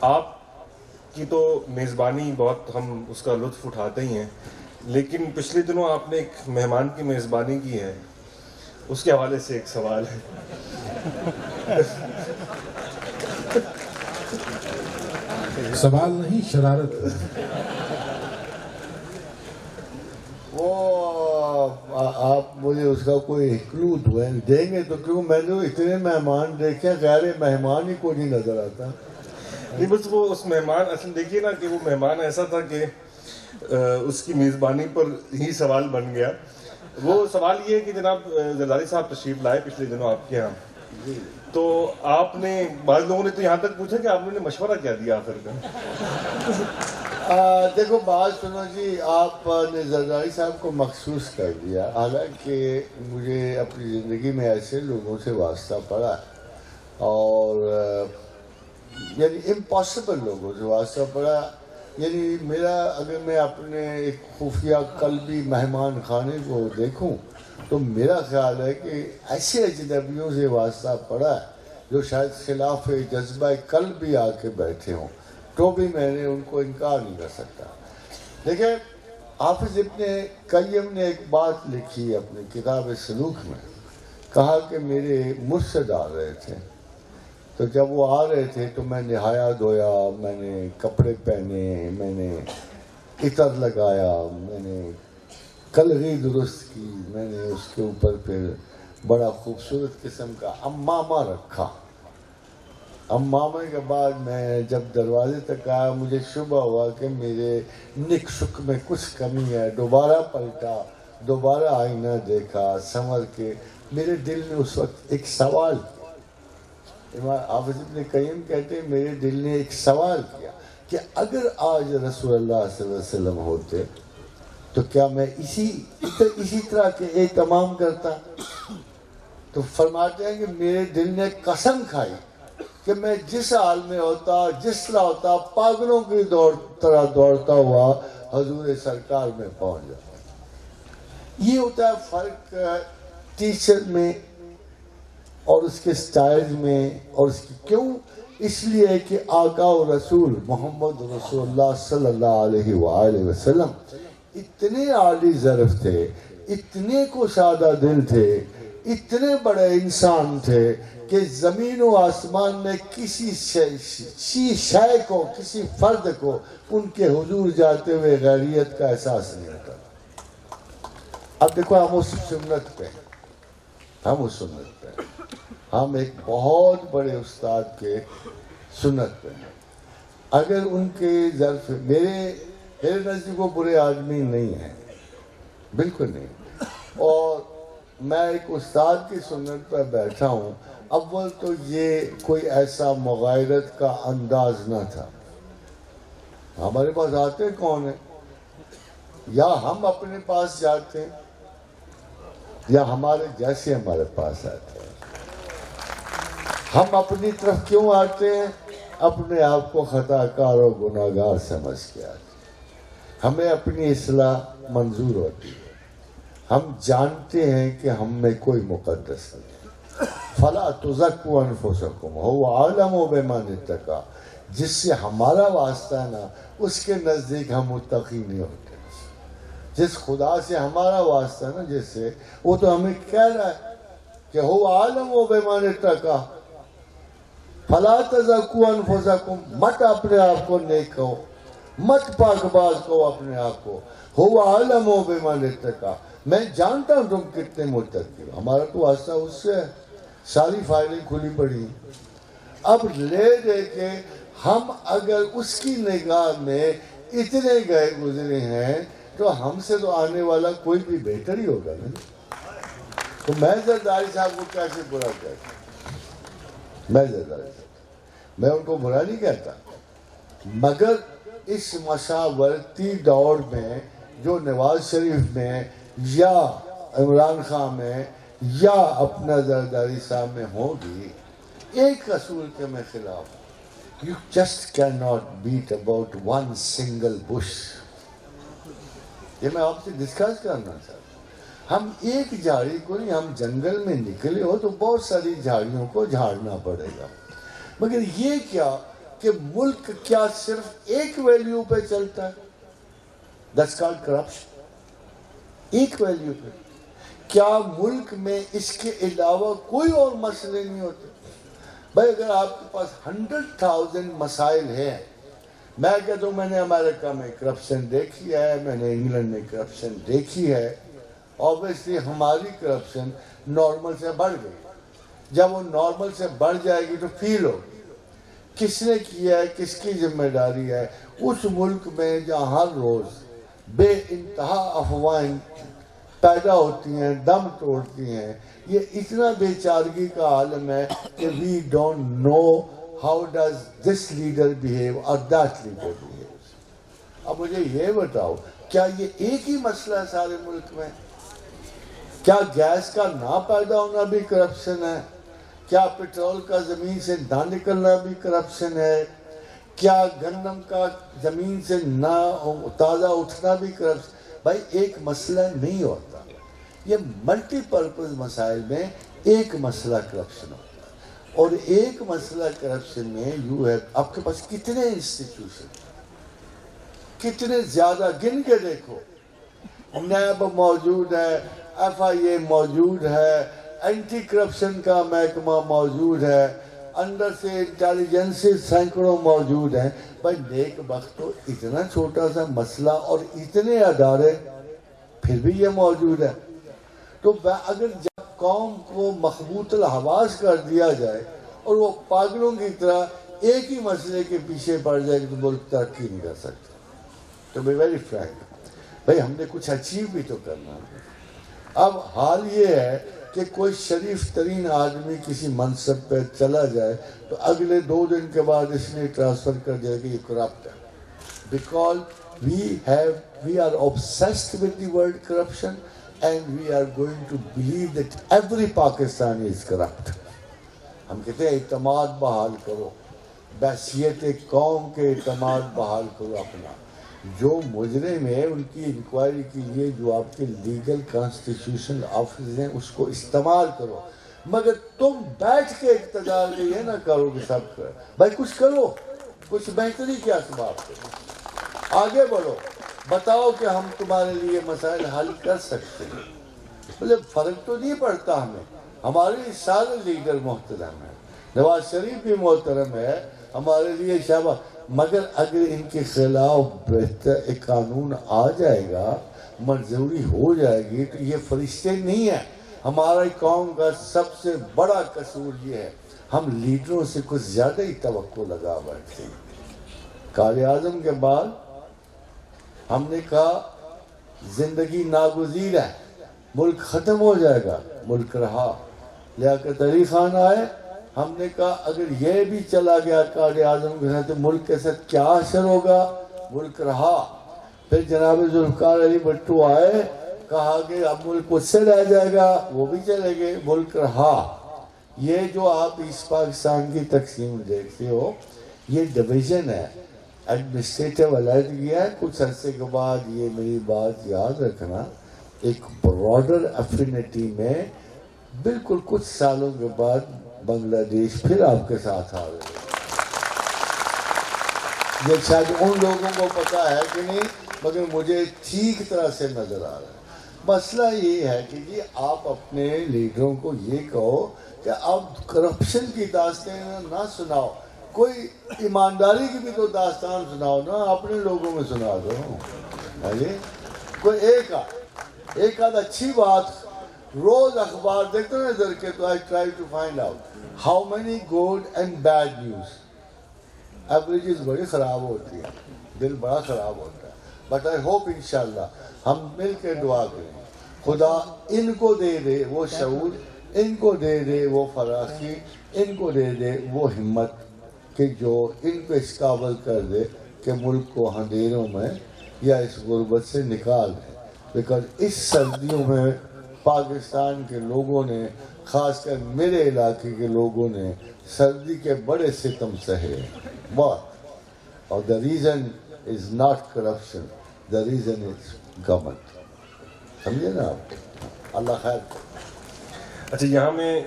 آپ کی تو میزبانی بہت ہم اس کا لطف اٹھاتے ہی ہیں، لیکن پچھلے دنوں آپ نے ایک مہمان کی میزبانی کی ہے، اس کے حوالے سے ایک سوال ہے۔ سوال نہیں، شرارت ہے۔ وہ آپ مجھے اس کا کوئی کلو دیں گے تو کیوں؟ میں نے اتنے مہمان دیکھے، غیر مہمان ہی کوئی نہیں نظر آتا۔ نہیں بس وہ اس مہمان، اصل دیکھیے نا کہ وہ مہمان ایسا تھا کہ اس کی میزبانی پر ہی سوال بن گیا۔ وہ سوال یہ ہے کہ جناب زرداری صاحب تشریف لائے پچھلے دنوں آپ کے یہاں، تو آپ نے، بعض لوگوں نے تو یہاں تک پوچھا کہ آپ نے مشورہ کیا دیا آخر کا؟ دیکھو بات سنو جی، آپ نے زرداری صاحب کو مخصوص کر دیا، حالانکہ مجھے اپنی زندگی میں ایسے لوگوں سے واسطہ پڑا اور یعنی امپاسبل لوگوں سے واسطہ پڑا۔ یعنی میرا، اگر میں اپنے ایک خفیہ قلبی مہمان خانے کو دیکھوں تو میرا خیال ہے کہ ایسے اجنبیوں سے واسطہ پڑا ہے جو شاید خلاف جذبہ قلب بھی آ کے بیٹھے ہوں، تو بھی میں نے ان کو انکار نہیں کر سکتا۔ دیکھیں، حافظ ابن قیم نے ایک بات لکھی اپنی کتاب سلوک میں، کہا کہ میرے مرشد آ رہے تھے، تو جب وہ آ رہے تھے تو میں نہایا دھویا، میں نے کپڑے پہنے، میں نے عطر لگایا، میں نے کلغی درست کی، میں نے اس کے اوپر پھر بڑا خوبصورت قسم کا امامہ رکھا۔ امامے کے بعد میں جب دروازے تک آیا، مجھے شبہ ہوا کہ میرے نک شک میں کچھ کمی ہے۔ دوبارہ پلٹا، دوبارہ آئینہ دیکھا سنور کے، میرے دل میں اس وقت ایک سوال کیا۔ حافظ ابن قیم کہتے ہیں میرے دل نے ایک سوال کیا کہ اگر آج رسول اللہ صلی اللہ علیہ وسلم ہوتے تو کیا میں اسی طرح کے اہتمام کرتا؟ تو فرماتے ہیں کہ میرے دل نے قسم کھائی کہ میں جس حال میں ہوتا، جس طرح ہوتا، پاگلوں کی طرح دوڑتا ہوا حضور سرکار میں پہنچ جاتا۔ یہ ہوتا ہے فرق ٹیچر میں اور اس کے سٹائل میں، اور اس کی کیوں؟ اس لیے کہ آقا و رسول محمد رسول اللہ صلی اللہ علیہ وآلہ وسلم اتنے عالی ظرف تھے، اتنے کشادہ دل تھے، اتنے بڑے انسان تھے کہ زمین و آسمان میں کسی شے کو، کسی فرد کو ان کے حضور جاتے ہوئے غیریت کا احساس نہیں ہوتا۔ اب دیکھو، ہم اس سنت پہ ہیں، ہم اس سنت پہ ہیں، ہم ایک بہت بڑے استاد کے سنت پہ ہیں۔ اگر ان کے ظرف، میرے نزدیک وہ برے آدمی نہیں ہیں، بالکل نہیں، اور میں ایک استاد کی سنت پہ بیٹھا ہوں۔ اول تو یہ کوئی ایسا مغایرت کا انداز نہ تھا۔ ہمارے پاس آتے کون ہیں؟ یا ہم اپنے پاس جاتے ہیں یا ہمارے جیسے ہمارے پاس آتے ہیں۔ ہم اپنی طرف کیوں آتے ہیں؟ اپنے آپ کو خطا کار و گناہ گار سمجھ کے آتے ہیں۔ ہمیں اپنی اصلاح منظور ہوتی ہے، ہم جانتے ہیں کہ ہم میں کوئی مقدس نہیں ہے۔ فَلَا تُزَكُّوا أَنفُسَكُمْ هُوَ أَعْلَمُ بِمَنِ اتَّقَىٰ، جس سے ہمارا واسطہ ہے نا، اس کے نزدیک ہم متقی نہیں ہوتے۔ جس خدا سے ہمارا واسطہ ہے نا، جس سے، وہ تو ہمیں کہہ رہا ہے کہ هُوَ أَعْلَمُ بِمَنِ اتَّقَىٰ فَلَا تُزَكُّوا أَنفُسَكُمْ، مت اپنے آپ کو نیک کہو، مت پاک باز کہو اپنے آپ کو۔ هُوَ أَعْلَمُ بِمَنِ اتَّقَىٰ، میں جانتا ہوں تم کتنے متقی ہو۔ ہمارا تو واسطہ اس سے ہے، ساری فائلیں کھلی پڑی۔ اب لے دے کے ہم اگر اس کی نگاہ میں اتنے گئے گزرے ہیں تو ہم سے تو آنے والا کوئی بھی بہتر ہی ہوگا نا۔ تو میں زرداری صاحب کو کیسے برا کہتا ہوں؟ میں زرداری صاحب، میں ان کو برا نہیں کہتا، مگر اس مشاورتی دور میں جو نواز شریف میں یا عمران خان میں یا اپنا زرداری صاحب میں ہوگی، ایک اصول کے میں خلاف ہوں، you just cannot beat about one single bush۔ یہ میں آپ سے ڈسکس کرنا چاہتا ہوں۔ ہم ایک جھاڑی کو نہیں، ہم جنگل میں نکلے ہو تو بہت ساری جھاڑیوں کو جھاڑنا پڑے گا، مگر یہ کیا کہ ملک کیا صرف ایک ویلیو پہ چلتا ہے؟ That's called corruption. ایک ویلیو پہ. کیا ملک میں اس کے علاوہ کوئی اور مسئلے نہیں ہوتے؟ بھائی اگر آپ کے پاس 100,000 مسائل ہیں، میں کہتا ہوں میں نے امریکہ میں کرپشن دیکھی ہے، میں نے انگلینڈ میں کرپشن دیکھی ہے، obviously ہماری کرپشن نارمل سے بڑھ گئی. جب وہ نارمل سے بڑھ جائے گی تو فیل ہوگی کس نے کیا ہے، کس کی ذمہ داری ہے. اس ملک میں جہاں ہر روز بے انتہا افواہیں پیدا ہوتی ہیں، دم توڑتی ہیں، یہ اتنا بے چارگی کا عالم ہے کہ we don't know how does this leader behave or that leader behaves. اب مجھے یہ بتاؤ، کیا یہ ایک ہی مسئلہ ہے سارے ملک میں؟ کیا گیس کا نہ پیدا ہونا بھی کرپشن ہے؟ کیا پیٹرول کا زمین سے نہ نکلنا بھی کرپشن ہے؟ کیا گندم کا زمین سے نہ تازہ اٹھنا بھی کرپشن؟ بھائی ایک مسئلہ نہیں ہوتا. یہ ملٹی پرپز مسائل میں ایک مسئلہ کرپشن ہوتا ہے. اور ایک مسئلہ کرپشن میں آپ کے پاس کتنے انسٹیٹیوشن، کتنے زیادہ، گن کے دیکھو. نیب موجود ہے، FIA موجود ہے، اینٹی کرپشن کا محکمہ موجود ہے، اندر سے انٹیلیجنس سینکڑوں موجود ہیں. بھائی نیک بخت تو اتنا چھوٹا سا مسئلہ اور اتنے ادارے، پھر بھی یہ موجود ہے. تو اگر جب قوم کو مخبوط الحواس کر دیا جائے اور وہ پاگلوں کی طرح ایک ہی مسئلے کے پیچھے پڑ جائے تو ملک ترقی نہیں کر سکتا. تو بی ویری فرینک، بھائی ہم نے کچھ اچیو بھی تو کرنا ہے. اب حال یہ ہے کہ کوئی شریف ترین آدمی کسی منصب پہ چلا جائے تو اگلے 2 دن کے بعد اس نے ٹرانسفر کر دیا کہ یہ کرپٹ ہے. Because we are obsessed with the word corruption and we are going to believe that every Pakistani is corrupt. ہم کہتے ہیں اعتماد بحال کرو، بحثیت قوم کے اعتماد بحال کرو اپنا. جو مجرم ہے ان کی انکوائری کے لیے جو آپ کے لیگل کانسٹیٹیوشن آفس ہیں اس کو استعمال کرو، مگر تم بیٹھ کے اقتدار میں یہ نہ کرو کہ سب کرو. بھائی کچھ کرو، کچھ بہتری کے اسباب کرو، آگے بڑھو، بتاؤ کہ ہم تمہارے لیے مسائل حل کر سکتے ہیں. مطلب فرق تو نہیں پڑتا ہمیں، ہمارے سارے لیڈر محترم ہیں، نواز شریف بھی محترم ہے ہمارے لیے شابہ، مگر اگر ان کے خلاف بہتر ایک قانون آ جائے گا، منظوری ہو جائے گی تو یہ فرشتے نہیں ہیں. ہمارا قوم کا سب سے بڑا قصور یہ ہے ہم لیڈروں سے کچھ زیادہ ہی توقع لگا بیٹھتے ہیں. قائد اعظم کے بعد ہم نے کہا زندگی ناگزیر ہے، ملک ختم ہو جائے گا، ملک رہا. لیاقت علی خان آئے، ہم نے کہا اگر یہ بھی چلا گیا قائد اعظم کے ساتھ تو ملک کے ساتھ کیا اثر ہوگا، ملک رہا. پھر جناب ذوالفقار علی بھٹو آئے، کہا کہ اب ملک اس سے رہ جائے گا، وہ بھی چلے گئے، ملک رہا. یہ جو آپ اس پاکستان کی تقسیم دیکھتے ہو یہ ڈویژن ہے، ایڈمنسٹریٹو علیحدگی ہے. کچھ عرصے کے بعد یہ میری بات یاد رکھنا، ایک براڈر افینٹی میں بالکل کچھ سالوں کے بعد بنگلہ دیش پھر آپ کے ساتھ آ رہے ہیں. یہ شاید ان لوگوں کو پتا ہے کہ نہیں، مگر مجھے ٹھیک طرح سے نظر آ رہا ہے. مسئلہ یہ ہے کہ جی آپ اپنے لیڈروں کو یہ کہو کہ آپ کرپشن کی داستان نہ سناؤ، کوئی ایمانداری کی بھی تو داستان سناؤ نا، اپنے لوگوں میں سنا دو. کوئی ایک آدھ اچھی بات. روز اخبار دیکھتے ہیں ادھر کے تو I try to find out how many good and bad news. Averages بڑی خراب ہوتی ہے، دل بڑا خراب ہوتا ہے. بٹ I hope انشاءاللہ ہم مل کے دعا کریں خدا ان کو دے دے وہ شعور، ان کو دے دے وہ فراخی، ان کو دے دے وہ ہمت کہ جو ان کو اس قابل کر دے کہ ملک کو اندھیروں میں یا اس غربت سے نکال دے. بیکاز اس سردیوں میں پاکستان کے لوگوں نے، خاص کر میرے علاقے کے لوگوں نے سردی کے بڑے ستم سہے بہت. اور the reason is not corruption, the reason is government. سمجھے نا آپ؟ اللہ خیر. اچھا یہاں میں